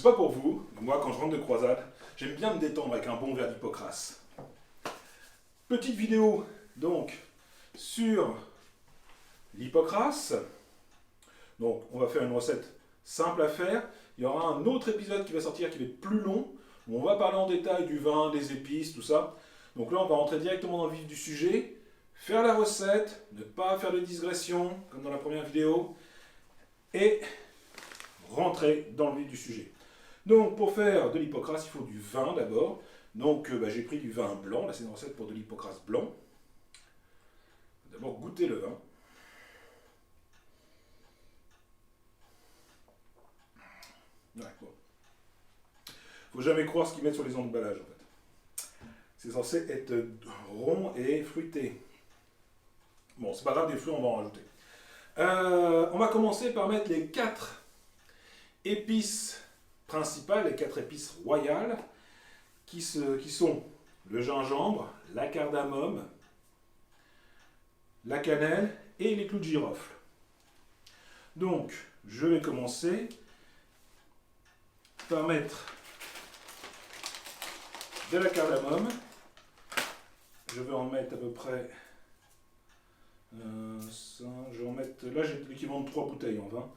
pas pour vous, mais moi quand je rentre de croisade, j'aime bien me détendre avec un bon verre d'Hippocrate. Petite vidéo donc sur l'Hippocrate. Donc on va faire une recette simple à faire. Il y aura un autre épisode qui va sortir qui va être plus long, où on va parler en détail du vin, des épices, tout ça. Donc là on va rentrer directement dans le vif du sujet, faire la recette, ne pas faire de digression comme dans la première vidéo, et rentrer dans le vif du sujet. Donc pour faire de l'Hippocrate, il faut du vin d'abord. Donc j'ai pris du vin blanc, là c'est une recette pour de l'Hippocrate blanc. D'abord goûter le vin. Ouais, bon. Faut jamais croire ce qu'ils mettent sur les emballages en fait. C'est censé être rond et fruité. Bon, c'est pas grave, des fruits on va en rajouter. On va commencer par mettre les 4 épices principales, les 4 épices royales, qui sont le gingembre, la cardamome, la cannelle et les clous de girofle. Donc, je vais commencer par mettre de la cardamome. Je vais en mettre à peu près... je vais en mettre... Là, j'ai l'équivalent de 3 bouteilles en vin.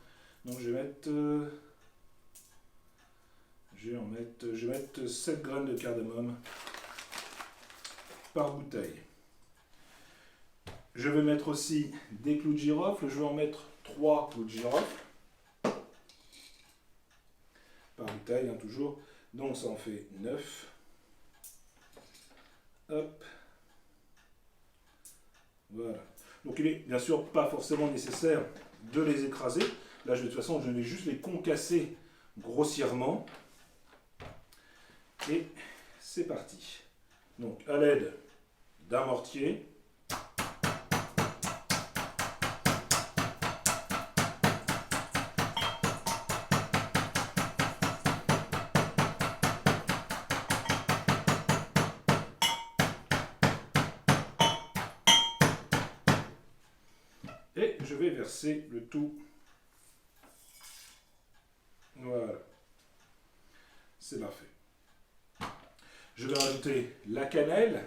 Donc, je vais mettre... je vais mettre 7 graines de cardamome par bouteille. Je vais mettre aussi des clous de girofle. Je vais en mettre 3 clous de girofle par bouteille, hein, toujours. Donc ça en fait 9. Hop. Voilà. Donc il est bien sûr pas forcément nécessaire de les écraser. Là, de toute façon, je vais juste les concasser grossièrement. Et c'est parti. Donc à l'aide d'un mortier. Et je vais verser le tout. Voilà. C'est parfait. Je vais rajouter la cannelle.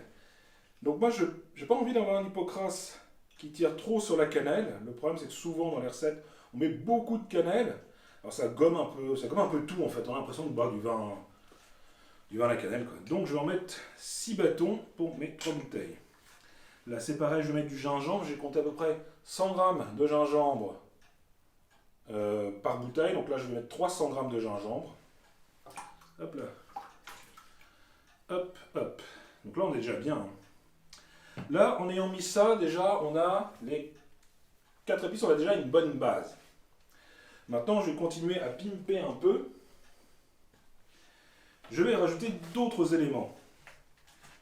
Donc moi, je n'ai pas envie d'avoir un Hippocrate qui tire trop sur la cannelle. Le problème, c'est que souvent dans les recettes, on met beaucoup de cannelle. Alors ça gomme un peu tout en fait. On a l'impression de boire du vin à la cannelle, quoi. Donc je vais en mettre 6 bâtons pour mes 3 bouteilles. Là c'est pareil, je vais mettre du gingembre. J'ai compté à peu près 100 g de gingembre par bouteille. Donc là je vais mettre 300 g de gingembre. Hop là. Hop, hop. Donc là on est déjà bien. Hein. Là en ayant mis ça, déjà on a les 4 épices, on a déjà une bonne base. Maintenant je vais continuer à pimper un peu. Je vais rajouter d'autres éléments.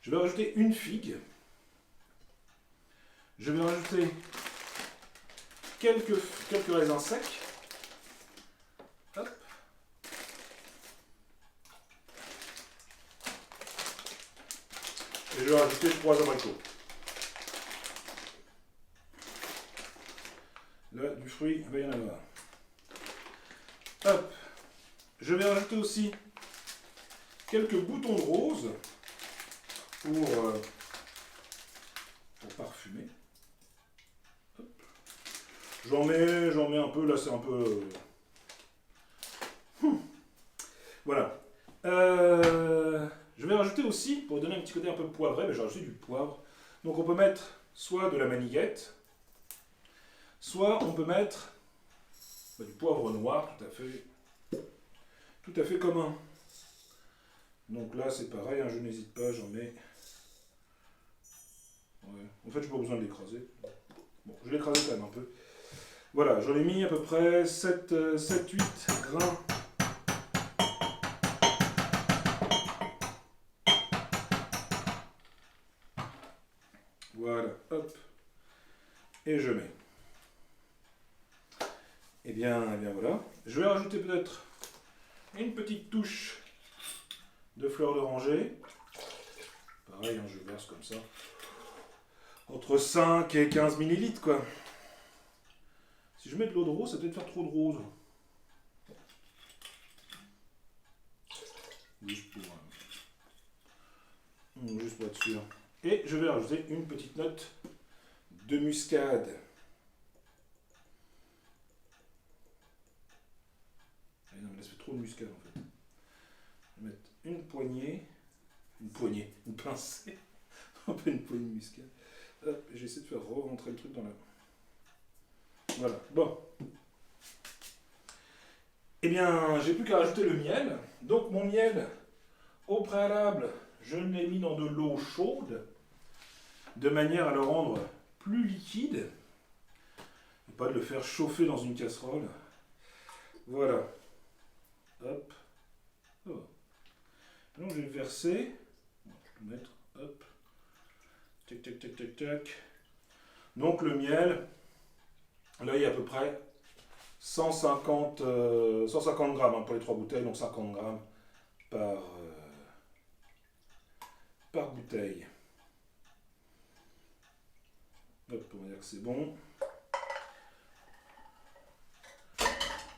Je vais rajouter une figue. Je vais rajouter quelques raisins secs. Hop. Et je vais rajouter 3 abricots. Là, du fruit, il va y en avoir. Hop. Je vais rajouter aussi quelques boutons de rose pour parfumer. Hop. J'en mets un peu, là c'est un peu... Voilà. Je vais rajouter aussi, pour donner un petit côté un peu poivré, je vais rajouter du poivre. Donc on peut mettre soit de la maniguette, soit on peut mettre du poivre noir, tout à fait commun. Donc là c'est pareil, hein, je n'hésite pas, j'en mets... Ouais. En fait je n'ai pas besoin de l'écraser. Bon, je l'écrase quand même un peu. Voilà, j'en ai mis à peu près 7-8 grains. Voilà, hop. Et je mets. Et bien voilà. Je vais rajouter peut-être une petite touche de fleur d'oranger. Pareil, hein, je verse comme ça. Entre 5 et 15 millilitres, quoi. Si je mets de l'eau de rose, ça peut-être faire trop de rose. juste pour être sûr. Et je vais rajouter une petite note de muscade. Ah non, mais là, ça fait trop de muscade en fait. Je vais mettre une poignée, une pincée, un peu une poignée de muscade. Hop, j'essaie de faire re-rentrer le truc dans la... Voilà, bon. Eh bien, j'ai plus qu'à rajouter le miel. Donc mon miel, au préalable, je l'ai mis dans de l'eau chaude, de manière à le rendre plus liquide, et pas de le faire chauffer dans une casserole. Voilà. Hop. Oh. Donc je vais le verser. Je vais le mettre. Hop. Tac, tac, tac, tac, tac. Donc le miel, là il y a à peu près 150 grammes hein, pour les 3 bouteilles, donc 50 grammes par bouteille. Hop, on va dire que c'est bon.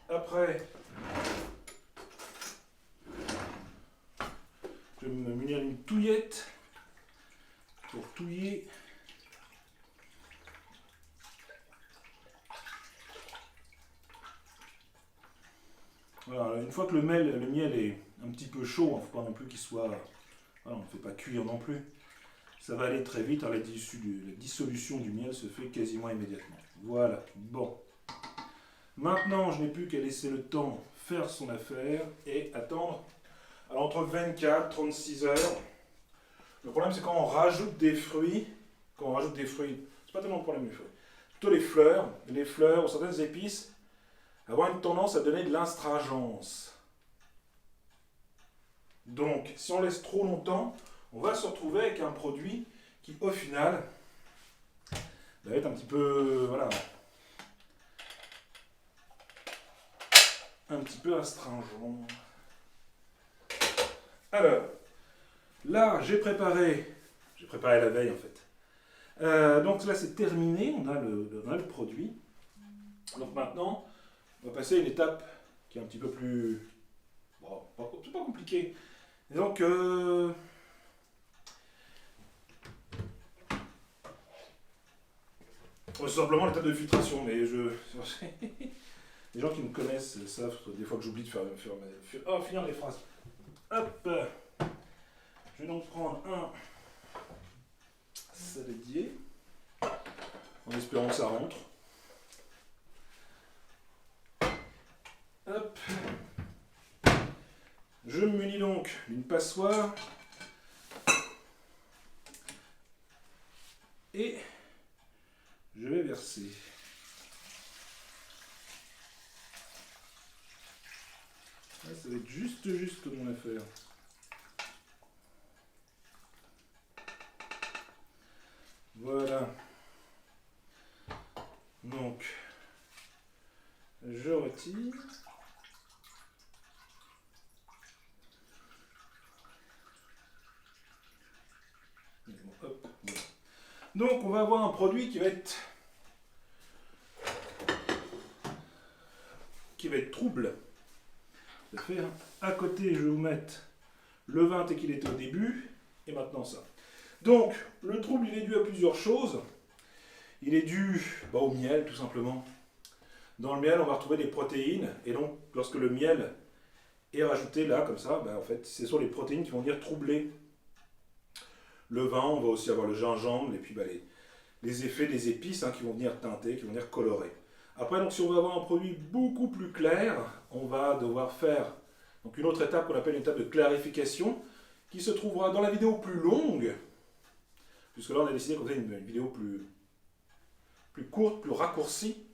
Après, je vais me munir d'une touillette pour touiller. Voilà, une fois que le miel est un petit peu chaud, il ne faut pas non plus qu'il soit... Voilà, on ne fait pas cuire non plus. Ça va aller très vite, alors la dissolution du miel se fait quasiment immédiatement. Voilà, bon. Maintenant, je n'ai plus qu'à laisser le temps faire son affaire et attendre alors, entre 24 et 36 heures. Le problème, c'est quand on rajoute des fruits, c'est pas tellement le problème des fruits, plutôt les fleurs ou certaines épices, avoir une tendance à donner de l'astringence. Donc, si on laisse trop longtemps, on va se retrouver avec un produit qui, au final, va être un petit peu, voilà, un petit peu astringent. Alors, là, j'ai préparé la veille en fait. Donc là, c'est terminé, on a le produit. Donc maintenant, on va passer à une étape qui est un petit peu plus, bon, c'est pas compliqué. Donc, c'est simplement l'étape de filtration, mais les gens qui me connaissent savent des fois que j'oublie de finir les phrases. Hop, je vais donc prendre un saladier, en espérant que ça rentre. Hop. Je me munis donc d'une passoire et je vais verser. Là, ça va être juste mon affaire. Voilà. Donc, je retire. Hop, voilà. Donc, on va avoir un produit qui va être trouble. Tout à fait, hein. À côté, je vais vous mettre le vin tel qu'il était au début, et maintenant ça. Donc, le trouble, il est dû à plusieurs choses. Il est dû au miel, tout simplement. Dans le miel, on va retrouver des protéines, et donc, lorsque le miel est rajouté là, comme ça, en fait, ce sont les protéines qui vont venir troubler le vin. On va aussi avoir le gingembre, et puis les effets des épices qui vont venir teinter, qui vont venir colorer. Après, donc, si on veut avoir un produit beaucoup plus clair, on va devoir faire donc, une autre étape qu'on appelle une étape de clarification, qui se trouvera dans la vidéo plus longue, puisque là, on a décidé qu'on faisait une vidéo plus courte, plus raccourcie.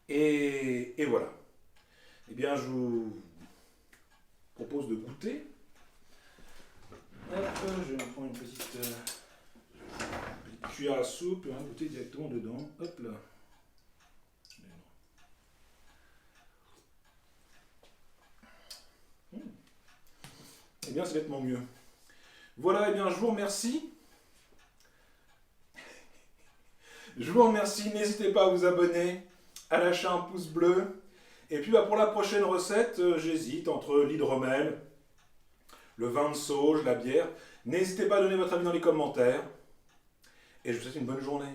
Et voilà. Eh bien, je vous propose de goûter. Hop, je vais prendre une petite cuillère à soupe et goûter directement dedans. Hop là. Eh bien, c'est nettement mieux. Voilà, eh bien, je vous remercie. Je vous remercie. N'hésitez pas à vous abonner, à lâcher un pouce bleu Et puis pour la prochaine recette, j'hésite entre l'hydromel, le vin de sauge, la bière. N'hésitez pas à donner votre avis dans les commentaires. Et je vous souhaite une bonne journée.